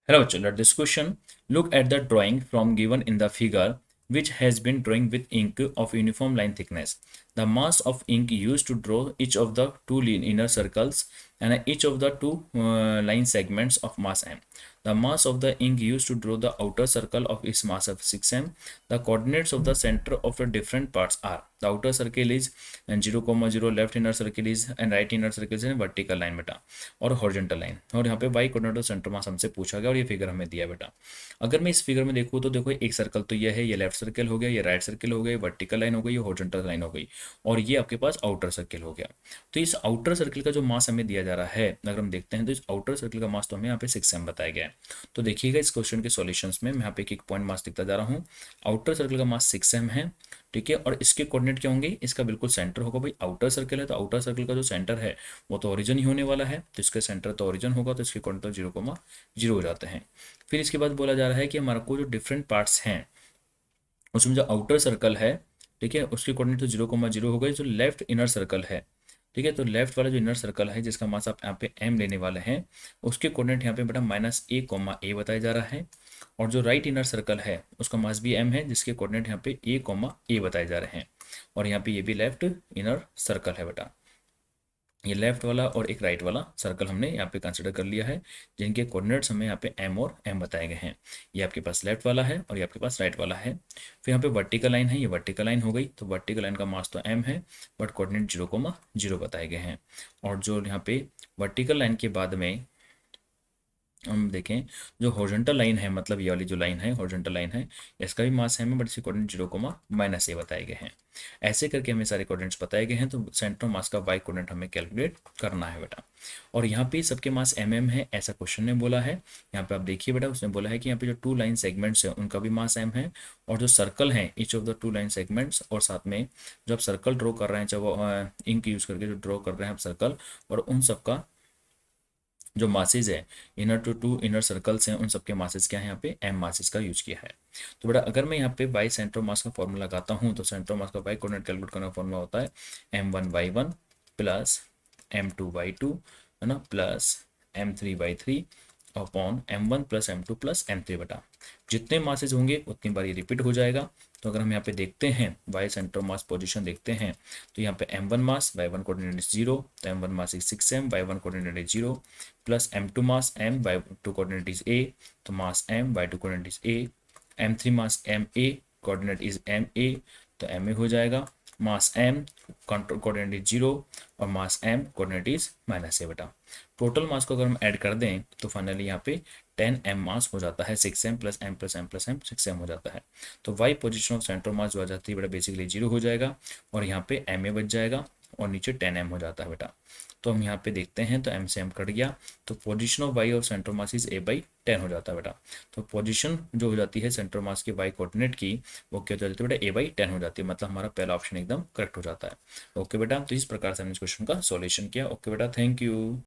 Hello children, this question, look at the drawing from given in the figure which has been drawn with ink of uniform line thickness. The mass of ink used to draw each of the two inner circles and each of the two line segments of mass m. The mass of the ink used to draw the outer circle of its mass of 6m. The coordinates of the center of the different parts are, the outer circle is 0, 0, left inner circle is and right inner circle is vertical line बेटा और horizontal line, और यहाँ पे Y coordinate और centre mass हमसे पूछा गया और ये फिगर हमें दिया बेटा। अगर मैं इस फिगर में देखूँ तो देखो एक सर्कल तो ये है, ये लेफ्ट सर्कल हो गया, ये राइट सर्कल हो गया, ये वर्टिकल लाइन हो गई, ये हॉरिजॉन्टल लाइन हो गई, और ये आपके पास आउटर सर्कल हो गया। तो इस आउटर सर्कल का जो मास हमें दिया जा रहा है, अगर हम देखते हैं तो इस आउटर सर्कल का मास तो हमें यहाँ पे 6m बताया गया है। तो देखिएगा इस क्वेश्चन के सॉल्यूशंस में मैं यहाँ पे एक पॉइंट मास लिखता जा रहा हूँ। आउटर सर्कल का मास 6m है, ठीक है, और इसके कोऑर्डिनेट क्या होंगे, इसका बिल्कुल सेंटर होगा भाई, आउटर सर्कल है तो आउटर सर्कल का जो सेंटर है वो तो ओरिजिन ही होने वाला है, तो इसका सेंटर तो ओरिजिन होगा, तो इसके कोऑर्डिनेट तो 0,0 हो जाते हैं। फिर इसके बाद बोला जा रहा है कि हमारे को जो डिफरेंट पार्ट्स हैं उसमें जो आउटर सर्कल है, ठीक है, उसके कोऑर्डिनेट तो 0,0 हो गए। जो लेफ्ट इनर सर्कल है, ठीक है, तो लेफ्ट वाला जो इनर सर्कल है जिसका मास आप यहाँ पे m लेने वाले हैं, उसके कोऑर्डिनेट यहाँ पे बेटा -a, बताया जा रहा है। और जो राइट इनर सर्कल है उसका मास भी m है, जिसके कोऑर्डिनेट यहाँ पे a, बताए जा रहे हैं। और यहाँ पे ये भी लेफ्ट इनर सर्कल है बेटा, ये लेफ्ट वाला और एक राइट वाला सर्कल हमने यहाँ पे कंसिडर कर लिया है, जिनके कोऑर्डिनेट्स हमें यहाँ पे m और m बताए गए हैं। ये आपके पास लेफ्ट वाला है और ये आपके पास राइट वाला है। फिर यहाँ पे वर्टिकल लाइन है, ये वर्टिकल लाइन हो गई, तो वर्टिकल लाइन का मास तो m है बट कोऑर्डिनेट 0,0 बताए गए हैं। और जो यहाँ पे वर्टिकल लाइन के बाद में हम देखें, जो हॉरिजॉन्टल लाइन है, मतलब ये वाली जो लाइन है हॉरिजॉन्टल लाइन है, इसका भी मास है बट इसके कोऑर्डिनेट 0,-a बताए गए हैं। ऐसे करके हमें सारे कोऑर्डिनेट्स बताए गए हैं, तो सेंटर मास का वाई कोऑर्डिनेट हमें कैलकुलेट करना है बेटा। और यहाँ पे सबके मास mm है, ऐसा क्वेश्चन ने बोला है। यहाँ पे आप देखिए बेटा, उसने बोला है कि यहाँ पे जो टू लाइन सेगमेंट्स हैं उनका भी मास m है, और जो सर्कल हैं each of the two line segments, और साथ में जो आप सर्कल ड्रॉ कर रहे हैं, जब इंक यूज करके जो ड्रॉ कर रहे हैं आप सर्कल, और उन सबका जो मासेज है, inner two two inner circles हैं, उन सबके मासेज क्या है, यहाँ पे m मासेज का यूज किया है। तो बेटा अगर मैं यहाँ पे बाई सेंटर मास का फॉर्मूला लगाता हूँ, तो सेंटर मास का बाई कोऑर्डिनेट कैलकुलेट करने का फॉर्मूला होता है m1y1 प्लस m2y2, है ना, plus m3y3 upon m1 plus m2 plus m3 बेटा। जितने मासेज होंगे उतनी बार ये रिपीट हो जाएगा। तो अगर हम यहाँ पे देखते हैं वाई सेंटर मास पोजीशन देखते हैं, तो यहाँ पे m1 mass y1 coordinate is 0, तो m1 mass is 6m, y1 coordinate is 0, plus m2 mass m, y2 coordinate is a, तो मास m, y2 coordinate is a, m3 mass ma, coordinate is ma, तो ma हो जाएगा, मास m control coordinate is 0 और मास m coordinate is -a बेटा। Total mass को अगर हम add कर दें तो फाइनली यहाँ पे 10m मास हो जाता है, 6m plus m plus m plus m 6m हो जाता है। तो y position of centre mass जो आ जाती है बेटा बेसिकली 0 हो जाएगा, और यहाँ पे ma बच जाएगा और नीचे 10m हो जाता है बेटा। तो हम यहाँ पे देखते हैं तो m से m कट गया, तो position of y of centre mass is a/10 हो जाता है बेटा। तो पोजीशन जो हो जाती है सेंटर मास की y कोऑर्डिनेट की, वो क्या हो जाती है बेटा a/10 हो जाती है, मतलब हमारा पहला ऑप्शन एकदम करेक्ट हो जाता है। ओके बेटा, तो इस प्रकार से हमने इस क्वेश्चन का सॉल्यूशन किया। ओके बेटा, थैंक यू।